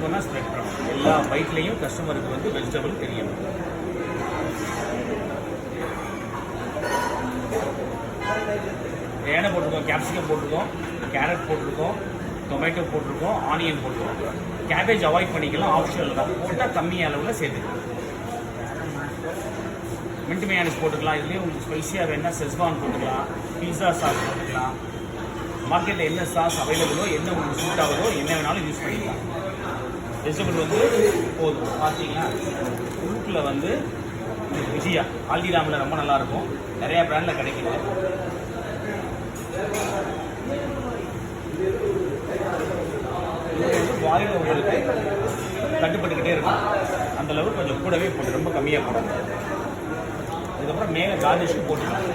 ஈவனாக ஸ்ப்ரெட் பண்ணணும். எல்லா பைட்லேயும் கஸ்டமருக்கு வந்து வெஜிடபிள் தெரியணும். ஏனை போட்டிருக்கோம், கேப்சிகம் போட்டிருக்கோம், கேரட் போட்டிருக்கோம், டொமேட்டோ போட்டிருக்கோம், ஆனியன் போட்டிருக்கோம். கேபேஜ் அவாய்ட் பண்ணிக்கலாம், ஆப்ஷனல் தான். போட்டால் கம்மி அளவில் சேர்த்துக்கலாம். மின்ட் மயோனைஸ் போட்டுக்கலாம். இதுலேயும் உங்களுக்கு ஸ்பைஸியாக வேணா செஸ்வான் போட்டுக்கலாம், பீஸா சாஸ் போட்டுக்கலாம். மார்க்கெட்டில் என்ன சாஸ் அவைலபிளோ, என்ன உங்களுக்கு சூட் ஆகுதோ, என்ன வேணாலும் யூஸ் பண்ணிக்கலாம். வெஜிடபிள் வந்து போதும். பார்த்தீங்கன்னா உருக்கில் வந்து விஜயா ஹால்டிராமில் ரொம்ப நல்லாயிருக்கும். நிறையா பிராண்டில் கிடைக்குது. இது வந்து வாயில் உங்களுக்கு கட்டுப்பட்டுக்கிட்டே இருக்கும். அந்தளவுக்கு கொஞ்சம் கூடவே போட்டு, ரொம்ப கம்மியாக போடணும். அதுக்கப்புறம் மேலே கார்னிஷ்க்கு போட்டுக்கலாம்.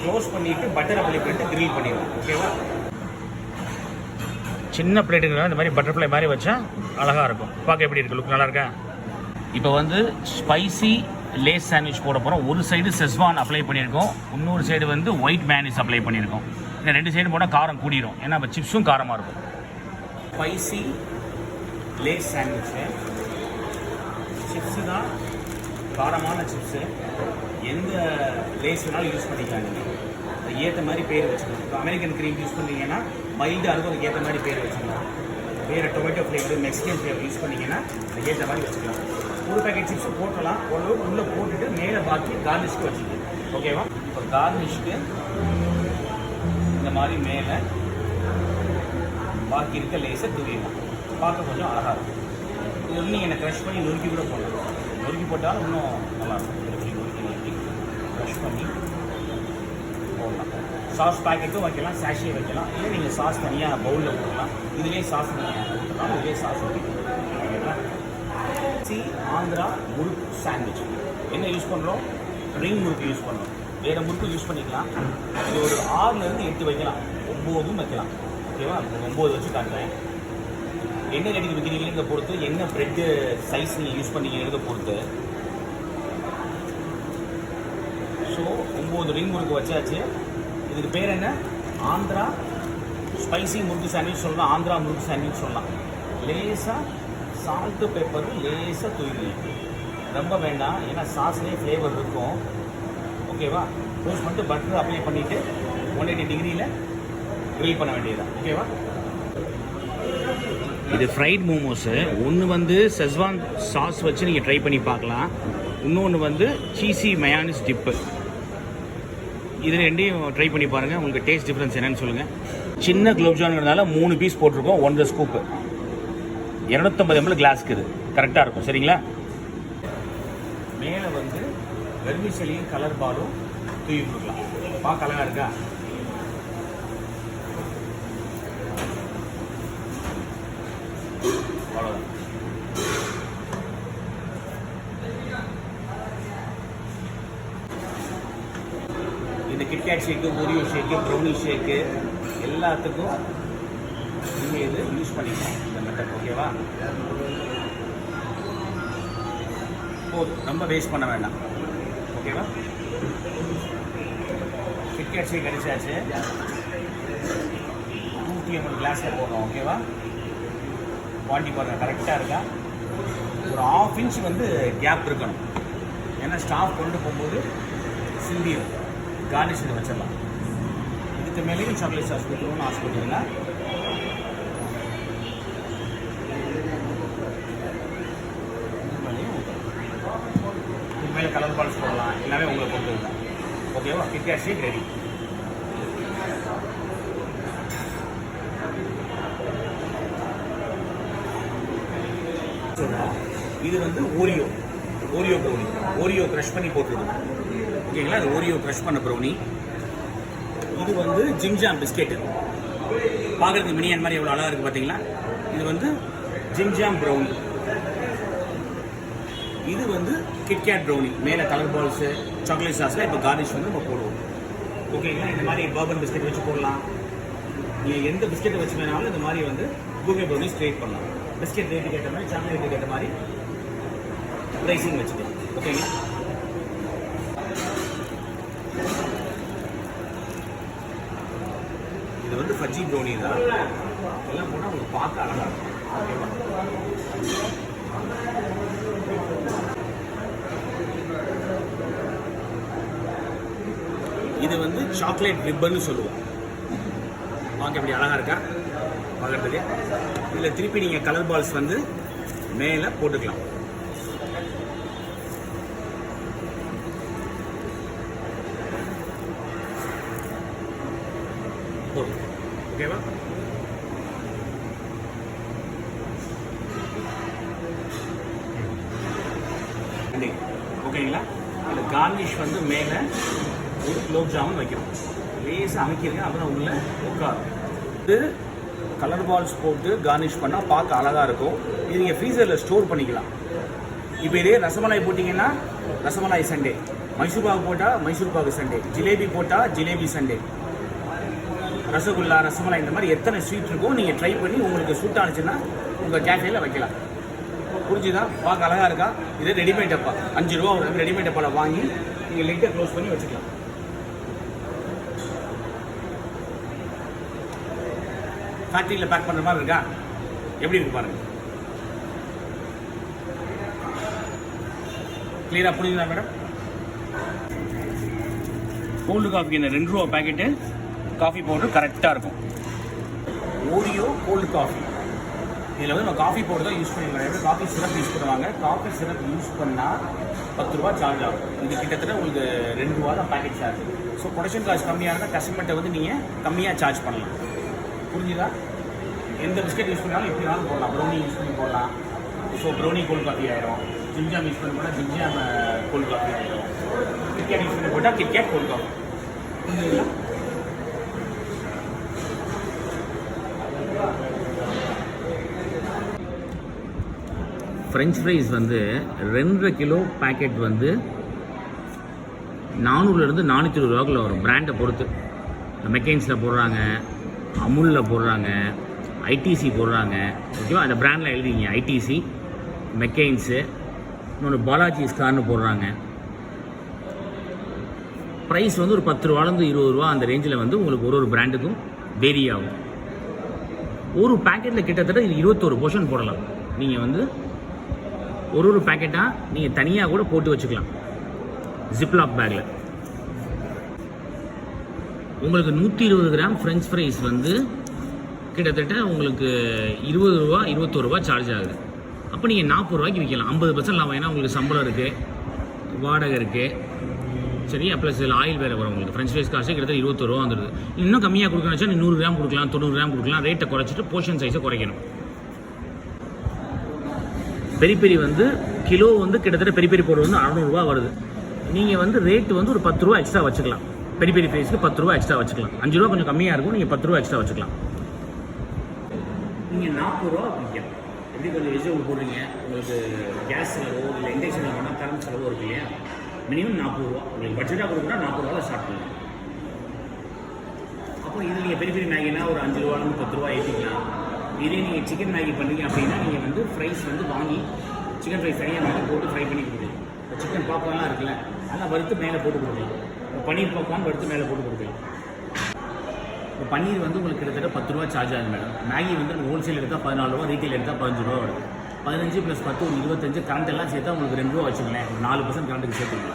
க்ளோஸ் பண்ணிவிட்டு பட்டர் அப்ளை பண்ணிட்டு கிரில் பண்ணிடலாம். ஓகேவா? சின்ன பிளேட்டுங்க இந்த மாதிரி பட்டர்ஃப்ளை மாதிரி வச்சா அழகாக இருக்கும். பார்க்க எப்படி இருக்குது? லுக் நல்லா இருக்கா? இப்போ வந்து ஸ்பைசி லேஸ் சாண்ட்விச் போட போகிறோம். ஒரு சைடு செஸ்வான் அப்ளை பண்ணியிருக்கோம், இன்னொரு சைடு வந்து ஒயிட் மேனிஸ் அப்ளை பண்ணியிருக்கோம். இந்த ரெண்டு சைடு போட்டால் காரம் கூடிரும், ஏன்னா இப்போ சிப்ஸும் காரமாக இருக்கும். ஸ்பைசி லேஸ் சாண்ட்விச்சு சிப்ஸு தான் காரமான சிப்ஸு. எந்த லேஸ் வேணாலும் யூஸ் பண்ணிக்கலாம். நீங்கள் ஏற்ற மாதிரி பேர் வச்சுக்கலாம். இப்போ அமெரிக்கன் க்ரீம் யூஸ் பண்ணிங்கன்னா மைல்டாக இருக்கும், அதுக்கு ஏற்ற மாதிரி பேர் வச்சுக்கலாம். வேறு tomato flavour, Mexican flavour use பண்ணிங்கன்னா அதுக்கு ஏற்ற மாதிரி வச்சுக்கலாம். ஒரு பேக்கெட் சிப்ஸ் போட்டலாம், ஓரளவுக்கு உள்ளே போட்டுட்டு மேலே பாக்கி கார்னிஷ்க்கு வச்சுக்கலாம். ஓகேவா? இப்போ கார்னிஷ்க்கு இந்த மாதிரி மேலே பாக்கி இருக்க லேஸை தூவிடலாம். பார்க்க கொஞ்சம் அழகாக இருக்கும். இது வந்து நீங்கள் என்ன க்ரஷ் பண்ணி நொறுக்கி கூட போடலாம். நொறுக்கி போட்டாலும் இன்னும் நல்லாயிருக்கும். நொறுக்கி க்ரஷ் பண்ணி போடலாம். சாஸ் பாக்கெட்டும் வைக்கலாம், சாஷே வைக்கலாம். இல்லை நீங்கள் சாஸ் தனியாக பவுலில் போடலாம். இதுலேயே சாஸ் நீங்கள் ஊற்றலாம், இதுலேயே சாஸ் ஊற்றிக்கலாம். ஆந்திரா முறுக்கு சாண்ட்விச் என்ன யூஸ் பண்ணுறோம்? ரிங் முறுக்கு யூஸ் பண்ணுறோம். வேறு முறுக்கு யூஸ் பண்ணிக்கலாம். இது ஒரு 6லேருந்து 8 வைக்கலாம், 9 வைக்கலாம். ஓகேவா? 9 வச்சு காட்டுறேன். என்ன ரேட்டுக்கு விற்கிறீங்கிறத பொறுத்து, என்ன ப்ரெட்டு சைஸ் நீங்கள் யூஸ் பண்ணிக்கிறத பொறுத்து. ஸோ 9 ரிங் முறுக்கு வச்சாச்சு. இதுக்கு பேர் என்ன? ஆந்திரா ஸ்பைசி முறுக்கு சாண்ட்விச் சொல்லலாம், ஆந்திரா முறுக்கு சாண்ட்விச் சொல்லலாம். லேசாக சால்ட்டு பெப்பர் லேசாக தூக்கிடுங்க, ரொம்ப வேண்டாம், ஏன்னா சாஸ்லேயே ஃப்ளேவர் இருக்கும். ஓகேவா? யூஸ் பண்ணிட்டு பட்டர் அப்ளை பண்ணிவிட்டு 180 டிகிரியில் க்ரில் பண்ண வேண்டியதுதான். ஓகேவா? இது ஃப்ரைட் மோமோஸு. ஒன்று வந்து செஸ்வான் சாஸ் வச்சு நீங்கள் ட்ரை பண்ணி பார்க்கலாம், இன்னொன்று வந்து சீசி மயானிஸ் டிப்பு. இது ரெண்டையும் ட்ரை பண்ணி பாருங்கள், உங்களுக்கு டேஸ்ட் டிஃப்ரென்ஸ் என்னன்னு சொல்லுங்கள். சின்ன குலோப்ஜாமுங்கிறதுனால 3 பீஸ் போட்டிருக்கோம், 1.5 ஸ்கூப்பு, 250 ml கிளாஸ்க்கு இது கரெக்டாக இருக்கும். சரிங்களா? மேலே வந்து வெர்மிசெலியும் கலர் பாலும் தூவி கொடுக்கலாம். பார்க்க அழகாக இருக்கா? அவ்வளோதான். இந்த KitKat shake, Oreo shake, brownie shake எல்லாத்துக்கும் நீங்கள் இது யூஸ் பண்ணிக்கலாம், இந்த மெத்தட். ஓகேவா? போதும், ரொம்ப வேஸ்ட் பண்ண வேண்டாம். ஓகேவா? கிட்கேட் ஷேக் அடிச்சாச்சு, 200 ml கிளாஸில் போடணும். ஓகேவா? குவான்டிட்டி பாருங்கள், கரெக்டாக இருக்கா? ஒரு 1/2 inch வந்து கேப் இருக்கணும், ஏன்னா ஸ்டாஃப் கொண்டு போகும்போது சிந்தியும். கார்னிஷ் இதை வச்சிடலாம். இதுக்கு மேலேயும் சாக்லேட் சாஸ் கொடுத்துருவோம்னு ஆசைப்பட்டீங்கன்னா இது மேலே கலர் பால்ஸ் போடலாம், எல்லாமே உங்களை பொறுத்து தான். ஓகேவா? KitKat shake ready. இது வந்து ஓரியோ ப்ரௌனி, ஓரியோ க்ரஷ் பண்ணி போட்டுருக்கோம். ஓகேங்களா? அது ஓரியோ க்ரஷ் பண்ண ப்ரௌனி. இது வந்து ஜிம்ஜாம் பிஸ்கெட்டு, பார்க்குறதுக்கு மினியன் மாதிரி எவ்வளோ அழகாக இருக்குது பார்த்தீங்களா? இது வந்து ஜிம்ஜாம் ப்ரௌனி. இது வந்து கிட்கேட் ப்ரௌனி, மேலே கலர் பால்ஸு சாக்லேட் சாஸில் இப்போ கார்னிஷ் வந்து நம்ம போடுவோம். ஓகேங்களா? இந்த மாதிரி பர்பன் பிஸ்கெட் வச்சு போடலாம். நீங்கள் எந்த பிஸ்கெட்டை வச்சு வேணாலும் இந்த மாதிரி வந்து கூகே ப்ரௌனிஸ் கிரியேட் பண்ணலாம். பிஸ்கெட் ரேட்டுக்கு ஏற்ற மாதிரி, சாக்லேட் ரேட்டுக்கு ஏற்ற மாதிரி ப்ரைஸிங் வச்சுக்கலாம். ஓகேங்களா? இது வந்து ஃபஜ்ஜி ப்ரௌனி தான், எல்லாம் போனால் உங்களுக்கு பார்க்க அழகாக இருக்கும். ஓகேவா? இது வந்து சாக்லேட் ரிப்பன்னு சொல்லுவோம். பார்க்க எப்படி அழகாக இருக்கா பார்க்குறதுக்கு. இதில் திருப்பி நீங்கள் கலர் பால்ஸ் வந்து மேலே போட்டுக்கலாம். ஓகேவா? ஓகேங்களா? அந்த கார்னிஷ் வந்து மேலே ஒரு குலோப் ஜாமுன் வைக்கணும். லேசாக அமைக்கிறீங்க, அப்புறம் உள்ள உட்காரும். இது கலர் பால்ஸ் போட்டு கார்னிஷ் பண்ணால் பார்க்க அழகாக இருக்கும். இது நீங்கள் ஃப்ரீசரில் ஸ்டோர் பண்ணிக்கலாம். இப்போ இதே ரசமலாய் போட்டிங்கன்னா ரசமலாய் சண்டே, மைசூர் பாகு போட்டால் மைசூர் பாகு சண்டே, ஜிலேபி போட்டால் ஜிலேபி சண்டே, ரசகுல்லா, ரசமலாய், இந்த மாதிரி எத்தனை ஸ்வீட் இருக்கோ நீங்கள் ட்ரை பண்ணி உங்களுக்கு சூட் ஆனிச்சுன்னா உங்கள் கேஃபேயில் வைக்கலாம். புரிஞ்சுதா? பார்க்க அழகாக இருக்கா? இது ரெடிமேட் டப்பா, 5 ரூபா ஒரு ரெடிமேட் டப்பாவில் வாங்கி நீங்கள் லைட்டாக க்ளோஸ் பண்ணி வச்சுக்கலாம். ஃபேக்ட்ரியில் பேக் பண்ணுற மாதிரி இருக்கா? எப்படி இருக்கு பாருங்க. கிளியராக புரியுதா மேடம்? கோல்டு காஃபி இந்த 2 ரூபா பேக்கெட்டு காஃபி பவுடர் கரெக்டாக இருக்கும். ஓரியோ கோல்டு காஃபி, இதில் வந்து நம்ம காஃபி பவுடர் தான் யூஸ் பண்ணிக்கலாம். காஃபி சிரப் யூஸ் பண்ணுவாங்க. காஃபி சிரப் யூஸ் பண்ணால் 10 ரூபா சார்ஜ் ஆகும். இது கிட்டத்தட்ட உங்களுக்கு 2 ரூபா தான் packet charge. So production cost கம்மியானதான் கஸ்டமர்கிட்ட வந்து நீங்கள் கம்மியாக சார்ஜ் பண்ணலாம். புரிஞ்சுதா? எந்த பிஸ்கெட் யூஸ் பண்ணாலும் எப்படி வேணாலும் போடலாம். ப்ரௌனி யூஸ் பண்ணி போடலாம். ஸோ ப்ரௌனி கோல்டு காஃபி ஆகிடும். ஜிம்ஜாம் யூஸ் பண்ணி போட்டால் ஜிம்ஜாம் கோல்டு காஃபி ஆகிடும். கிட்கேட் யூஸ் பண்ணி போட்டால் கிட்கேட் கோல்டு காஃபி. புரிஞ்சுங்களா? ஃப்ரெஞ்ச் ஃப்ரைஸ் வந்து 2.5 கிலோ பேக்கெட் வந்து 400லேருந்து 420 ரூபாக்குள்ள வரும், பிராண்டை பொறுத்து. மெக்கெயின்ஸில் போடுறாங்க, அமுலில் போடுறாங்க, ஐடிசி போடுறாங்க. ஓகேவா? அந்த பிராண்டில் எழுதிங்க ஐடிசி, மெக்கெயின்ஸு, இன்னொன்று பாலாஜி ஸ்கார்னு போடுறாங்க. ப்ரைஸ் வந்து ஒரு 10 ரூபாலேருந்து 20 ரூபா அந்த ரேஞ்சில் வந்து உங்களுக்கு ஒரு பிராண்டுக்கும் வேரி ஆகும். ஒரு பேக்கெட்டில் கிட்டத்தட்ட 21 போர்ஷன் போடலாம். நீங்கள் வந்து ஒரு பேக்கெட்டாக நீங்கள் தனியாக கூட போட்டு வச்சுக்கலாம் ஜிப்லாக் பேக்கில். உங்களுக்கு 120 கிராம் ஃப்ரெஞ்ச் ஃப்ரைஸ் வந்து கிட்டத்தட்ட உங்களுக்கு 20 ரூபா 21 ரூபா சார்ஜ் ஆகுது. அப்போ நீங்கள் 40 ரூபாய்க்கு விற்கலாம். 50% லாபம். ஏன்னா உங்களுக்கு சம்பளம் இருக்குது, வாடகை இருக்குது, சரியா? ப்ளஸ் இதில் ஆயில் வேறு வரும். உங்களுக்கு ஃப்ரெஞ்ச் ஃப்ரைஸ் காஸ்ட்டு கிட்டத்தட்ட 21 ரூபா வந்துடுது. இன்னும் கம்மியாக கொடுக்கணும்னு வச்சா 100 கிராம் கொடுக்கலாம், 90 கிராம் கொடுக்கலாம். ரேட்டை குறைச்சிட்டு போர்ஷன் சைஸை குறைக்கணும். பெரி பெரி வந்து கிலோ வந்து கிட்டத்தட்ட பெரி பெரி போடுறது வந்து 600 ரூபா வருது. நீங்கள் வந்து ரேட்டு வந்து ஒரு 10 ரூபா எக்ஸ்ட்ரா வச்சுக்கலாம். பெரி பெரி ஃப்ரைஸ்க்கு 10 ரூபா எக்ஸ்ட்ரா வச்சுக்கலாம். 5 ரூபா கொஞ்சம் கம்மியாக இருக்கும், நீங்கள் 10 ரூபா எக்ஸ்ட்ரா வச்சுக்கலாம். நீங்கள் 40 ரூபா விற்கலாம். எப்படி கொஞ்சம் வெஜிடபிள் போடுறீங்க, உங்களுக்கு கேஸ் செலவோ இல்லை இண்டக்ஷனில் பண்ணால் கரண்ட் செலவோ இருக்கு இல்லையா? மினிமம் 40 ரூபா உங்களுக்கு பட்ஜெட்டாக கொடுக்குன்னா 40 ரூபாவில் ஸ்டார்ட் பண்ணலாம். அப்போ இது நீங்கள் பெரிய பெரிய மேகினா ஒரு 5 ரூபாலேருந்து 10 ரூபா ஏற்றிக்கலாம். இதே நீங்கள் சிக்கன் மேகி பண்ணுறீங்க அப்படின்னா நீங்கள் வந்து ஃப்ரைஸ் வந்து வாங்கி சிக்கன் ஃப்ரைஸ் தனியாக மேலே போட்டு ஃப்ரை பண்ணி கொடுக்கலாம். இப்போ சிக்கன் பாப்கார்ன்லாம் இருக்குல்ல, அதெல்லாம் வறுத்து மேலே போட்டு கொடுக்கலாம். இப்போ பன்னீர் பாப்கார்ன் வறுத்து மேலே போட்டு கொடுக்கலாம். இப்போ பன்னீர் வந்து உங்களுக்கு கிட்டத்தட்ட 10 ரூபா சார்ஜ் ஆகுது மேடம். மேகி வந்து ஹோல்சேல் எடுத்தால் 14 ரூபா, ரீட்டைல் எடுத்தால் 15 ரூபா வருது. 15 + 10 ஒரு 25. கரண்ட் எல்லாம் சேர்த்தா உங்களுக்கு 2 ரூபா வச்சுங்களேன். ஒரு 4% கரண்ட்டுக்கு சேர்த்துங்க.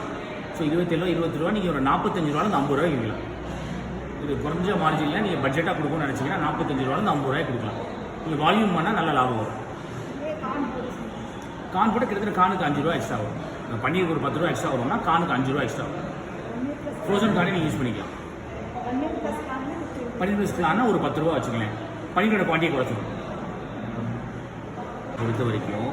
ஸோ 27 ரூபா 20 ரூபா, நீங்கள் ஒரு 45 ரூபாலேருந்து 50 ரூபாய் விற்கலாம். இது குறைஞ்ச மார்ஜினில் நீங்கள் பட்ஜெட்டாக கொடுக்கணும்னு நினச்சிங்கன்னா 45 ரூபாலேருந்து 50 ரூபாய் கொடுக்கலாம். நீங்கள் வால்யூம் பண்ணால் நல்ல லாபம் வரும். கான் போட்டு கிட்டத்தட்ட கானுக்கு 5 ரூபா எக்ஸ்ட்ரா வரும். பன்னீருக்கு ஒரு 10 ரூபா எக்ஸ்ட்ரா வரும்னா கானுக்கு 5 ரூபா எக்ஸ்ட்ரா வரும். ஃப்ரோசன் கார்டே நீங்கள் யூஸ் பண்ணிக்கலாம். பன்னீர் ப்ளஸ் கார்னா ஒரு 10 ரூபா வச்சுக்கலாம். பன்னீரோட குவான்டிட்டி குறைச்சிடும். பொறுத்த வரைக்கும்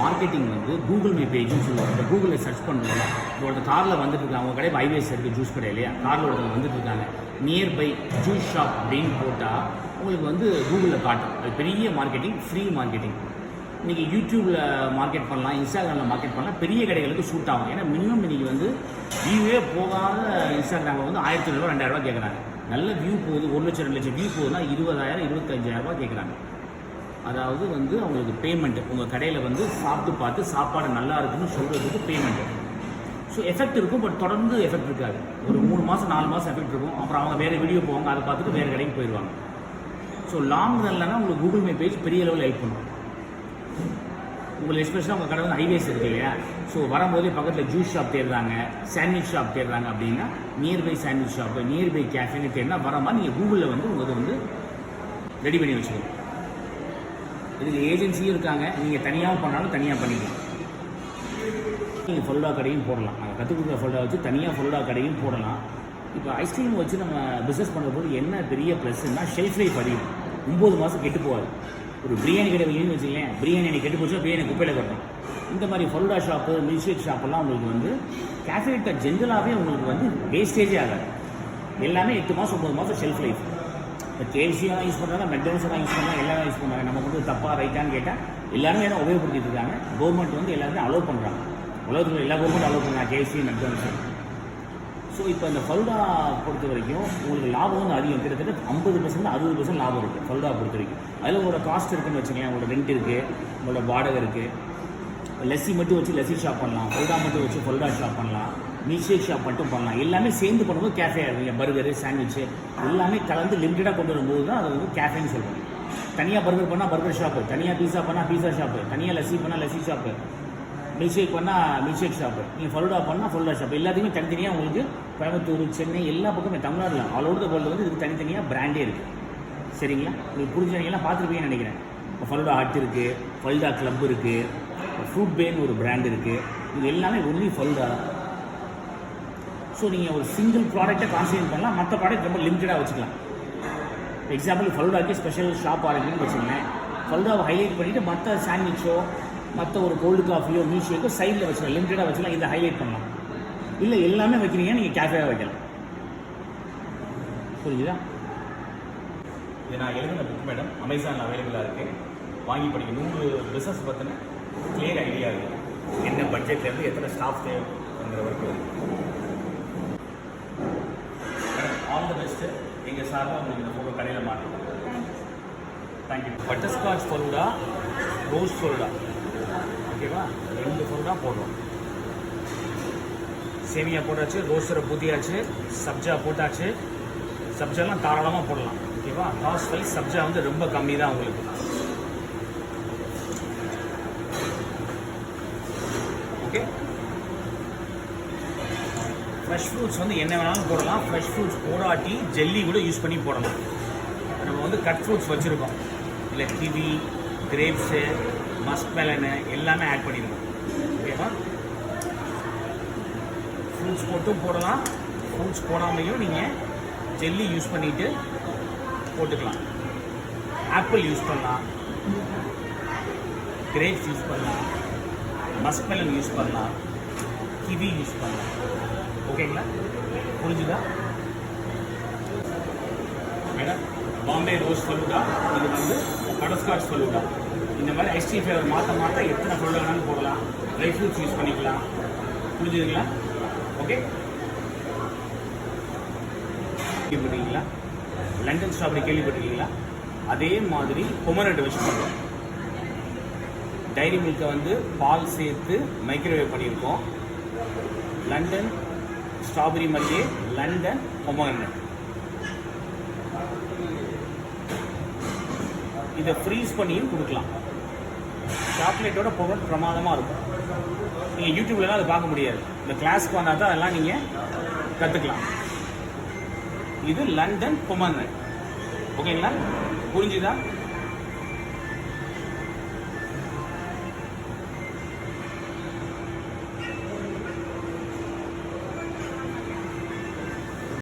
மார்க்கெட்டிங் வந்து கூகுள் மே பேஜ்னு சொல்லுவாங்க. இப்போ கூகுளில் சர்ச் பண்ணுவோம். இப்போ காரில் வந்துட்டு இருக்காங்க, அவங்க கடை ஹைவேஸ் இருக்குது, ஜூஸ் கடை இல்லையா, காரில் ஒருத்தவங்க வந்துட்டு இருக்காங்க, நியர்பை ஜூஸ் ஷாப் அப்படின்னு போட்டால் உங்களுக்கு வந்து கூகுளில் காட்டும். அது பெரிய மார்க்கெட்டிங், ஃப்ரீ மார்க்கெட்டிங். இன்றைக்கி யூடியூப்பில் மார்க்கெட் பண்ணலாம், இன்ஸ்டாகிராமில் மார்க்கெட் பண்ணலாம். பெரிய கடைகளுக்கு சூட் ஆகும். ஏன்னா மினிமம் இன்றைக்கி வந்து வியூவே போகாத இன்ஸ்டாகிராமில் வந்து 1500 ரூபா 2000 ரூபா கேட்குறாங்க. நல்ல வியூ போகுது, 1 லட்சம் 2 லட்சம் வியூ போகுதுன்னா 20,000 25,000 ரூபா கேட்குறாங்க. அதாவது வந்து அவங்களுக்கு பேமெண்ட்டு, உங்கள் கடையில் வந்து சாப்பிட்டு பார்த்து சாப்பாடு நல்லா இருக்குன்னு சொல்கிறதுக்கு பேமெண்ட்டு. ஸோ எஃபெக்ட் இருக்கும், பட் தொடர்ந்து எஃபெக்ட் இருக்காது. ஒரு 3 மாதம் 4 மாதம் எஃபெக்ட் இருக்கும். அப்புறம் அவங்க வேறு வீடியோ போவாங்க, அதை பார்த்துட்டு வேறு கடைக்கு போயிடுவாங்க. ஸோ லாங் ரன்லனா உங்களுக்கு கூகுள் மே பேஜ் பெரிய லெவலில் ஹெல்ப் பண்ணும். உங்களுக்கு எஸ்பெஷலாக உங்கள் கடை வந்து ஹைவேஸ் இருக்கு இல்லையா, ஸோ வரும்போதே பக்கத்தில் ஜூஸ் ஷாப் தேடுறாங்க, சாண்ட்விச் ஷாப் தேடுறாங்க அப்படின்னா நியர்பை சாண்ட்விச் ஷாப்பு, நியர்பை கேஃபேன்னு தேடினா வர மாதிரி நீங்கள் கூகுளில் வந்து உங்களுக்கு வந்து ரெடி பண்ணி வச்சுக்கணும். இதில் ஏஜென்சியும் இருக்காங்க, நீங்கள் தனியாகவும் பண்ணாலும் தனியாக பண்ணிக்கலாம். நீங்கள் ஃபல்டா கடையும் போடலாம், நாங்கள் கற்றுக் கொடுக்குற ஃபல்டா வச்சு தனியாக ஃபல்டா கடையும் போடலாம். இப்போ ஐஸ்கிரீம் வச்சு நம்ம பிஸ்னஸ் பண்ணும்போது என்ன பெரிய ப்ளஸ்ன்னா ஷெல்ஃப் லைஃப் அதிகம், 9 மாதம் கெட்டு போகாது. ஒரு பிரியாணி கடை வைக்கணும்னு வச்சுக்கலேன், பிரியாணி கெட்டு போச்சுன்னா பிரியாணி குப்பையில் கட்டணும். இந்த மாதிரி ஃபல்டா ஷாப்பு, மில்க் ஷேக் ஷாப்பெல்லாம் உங்களுக்கு வந்து கேஃபேட்ட ஜென்ரலாகவே உங்களுக்கு வந்து வேஸ்டேஜே ஆகாது. எல்லாமே 8 மாதம் 9 மாதம் ஷெல்ஃப் லைஃப். இப்போ கேஎஃப்சியாக தான் யூஸ் பண்ணுறாங்க, மெக்டொனால்ட்ஸ் தான் யூஸ் பண்ணுறாங்க, எல்லாரும் யூஸ் பண்ணுறாங்க. நம்ம வந்து தப்பாக ரைட்டான்னு கேட்டால் எல்லாருமே என்ன உபயோகப்படுத்திட்டு இருக்காங்க. கவர்மெண்ட் வந்து எல்லாருமே அலோவ் பண்ணுறாங்க, உலகத்தில் எல்லா கவர்மெண்ட் அலோவ் பண்ணுறாங்க கேஎஃப்சி, மெக்டொனால்ட்ஸ். ஸோ இப்போ இந்த ஃபல்டா பொறுத்த வரைக்கும் உங்களுக்கு லாபம் வந்து அதிகம், கிட்டத்தட்ட 50% 60% லாபம் இருக்குது ஃபல்டா பொறுத்த வரைக்கும். அதில் உங்களோட காஸ்ட் இருக்குன்னு வச்சுக்கோங்க, உங்களோட ரெண்ட் இருக்குது, உங்களோட வாடகை இருக்குது. லஸ்ஸி மட்டும் வச்சு லஸ்ஸி ஷாப் பண்ணலாம், ஃபல்டா மட்டும் வச்சு ஃபல்டா ஷாப் பண்ணலாம், மில்க் ஷேக் ஷாப் மட்டும் பண்ணலாம். எல்லாமே சேர்ந்து பண்ணும்போது கேஃபே ஆகுங்க. பர்கரு, சாண்ட்விச்சு எல்லாமே கலந்து லிமிட்டடாக கொண்டு வரும்போது தான் அது வந்து கேஃபேன்னு சொல்லுவாங்க. தனியாக பர்கர் பண்ணால் பர்கர் ஷாப்பு, தனியாக பீஸா பண்ணால் பீஸா ஷாப்பு, தனியாக லஸ்ஸி பண்ணால் லஸ்ஸி ஷாப்பு, மில்க் ஷேக் பண்ணால் மில்க் ஷேக் ஷாப்பு, நீங்கள் ஃபல்டா பண்ணால் ஃபல்டா ஷாப். எல்லாத்தையுமே தனித்தனியாக உங்களுக்கு கோயம்புத்தூர், சென்னை எல்லா பக்கமே தமிழ்நாட்டில் ஆல் ஓவர் த வேர்ல்டு வந்து இதுக்கு தனித்தனியாக பிராண்டே இருக்குது. சரிங்களா, உங்களுக்கு புரிஞ்சவங்கெல்லாம் பார்த்துருப்பீங்கன்னு நினைக்கிறேன். இப்போ ஃபல்டா ஹட் இருக்குது, ஃபல்டா கிளப் இருக்குது, ஃப்ரூட் பேன்னு ஒரு பிராண்ட் இருக்குது. இது எல்லாமே ஒன்லி ஃபல்டா. ஸோ நீங்கள் ஒரு சிங்கிள் ப்ராடக்ட்டை கான்சன்ட்ரேட் பண்ணலாம், மற்ற ப்ராடக்ட் ரொம்ப லிமிட்டடாக வச்சுக்கலாம். எக்ஸாம்பிள் ஃபல்டாக்கு ஸ்பெஷல் ஷாப் ஆரம்பிக்குன்னு வச்சுக்கோங்களேன், ஃபல்டாவை ஹைலைட் பண்ணிவிட்டு மற்ற சாண்ட்விச்சோ மற்ற ஒரு கோல்டு காஃபியோ மில்க் ஷேக்கோ சைடில் வச்சுக்கலாம், லிமிட்டடாக வச்சுக்கலாம். இதை ஹைலைட் பண்ணலாம். இல்லை எல்லாமே வைக்கிறீங்க, நீங்கள் கேஃபேவாக வைக்கலாம். புரிஞ்சுதா? இது நான் எழுதின புக் மேடம், அமேசானில் அவைலபிளாக இருக்குது, வாங்கி படிக்க. 100 பிஸ்னஸ் பற்றின கிளியர் ஐடியா இருக்குது, என்ன பட்ஜெட்லேருந்து எத்தனை ஸ்டாஃப் தேவைங்கிற வரைக்கும். All the best. எங்கள் சார்பாக உங்களுக்கு இந்த ஃபோட்டோ கடையில் மாட்டோம். தேங்க்யூ. பட்டர்ஸ்காட்ச் ஃபல்டா, ரோஸ் ஃபல்டா, ஓகேவா? 2 ஃபல்டா போடுறோம். சேமியா போட்டாச்சு, ரோஸ்டரை ஊற்றியாச்சு, சப்ஜா போட்டாச்சு. சப்ஜாலாம் தாராளமாக போடலாம், ஓகேவா? காஸ்ட் வைஸ் சப்ஜா வந்து ரொம்ப கம்மி தான் உங்களுக்கு. ஓகே, ஃப்ரெஷ் ஃப்ரூட்ஸ் வந்து என்ன வேணாலும் போடலாம். ஃப்ரெஷ் ஃப்ரூட்ஸ் போடாட்டி ஜெல்லி கூட யூஸ் பண்ணி போடலாம். நம்ம வந்து கட் ஃப்ரூட்ஸ் வச்சுருக்கோம், இல்லை கிவி, கிரேப்ஸு, மஸ்க் மெலனு எல்லாமே ஆட் பண்ணியிருக்கோம், ஓகேவா? ஃப்ரூட்ஸ் போட்டும் போடலாம், ஃப்ரூட்ஸ் போடாமையும் நீங்கள் ஜெல்லி யூஸ் பண்ணிவிட்டு போட்டுக்கலாம். ஆப்பிள் யூஸ் பண்ணலாம், கிரேப்ஸ் யூஸ் பண்ணலாம், மஸ்க் மெலன் யூஸ் பண்ணலாம், கிவி யூஸ் பண்ணலாம். ஓகேங்களா? புரிஞ்சுதா மேடம்? பாம்பே ரோஸ் ஃபலூடா, இது வந்து பட்டர்ஸ்காட்ச் ஃபலூடா. இந்த மாதிரி ஐஸ்கிரீம் ஃப்ளேவர் மாற்ற எத்தனை ஃபலூடா வேணாலும் போடலாம். ட்ரை ஃப்ரூட்ஸ் யூஸ் பண்ணிக்கலாம். புரிஞ்சுதுங்களா? ஓகே, கேள்விப்பட்டிருக்கீங்களா? லண்டன் ஸ்ட்ராபெரி கேள்விப்பட்டிருக்கீங்களா? அதே மாதிரி பொமரேட் வச்சு பண்ணுறோம். டைரி மில்கை வந்து பால் சேர்த்து மைக்ரோவேவ் பண்ணியிருக்கோம். லண்டன் ஸ்ட்ராபெரி மாதிரியே லண்டன் பொமரேட். இதை ஃப்ரீஸ் பண்ணியும் கொடுக்கலாம். சாக்லேட்டோட பொமரேட் பிரமாதமாக இருக்கும். நீங்கள் யூடியூப்லலாம் அதை பார்க்க முடியாது, இந்த கிளாஸ்க்கு வந்தால் தான் அதெல்லாம் நீங்கள் கற்றுக்கலாம். இது லண்டன் பொமரேட். ஓகேங்களா? புரிஞ்சுதா?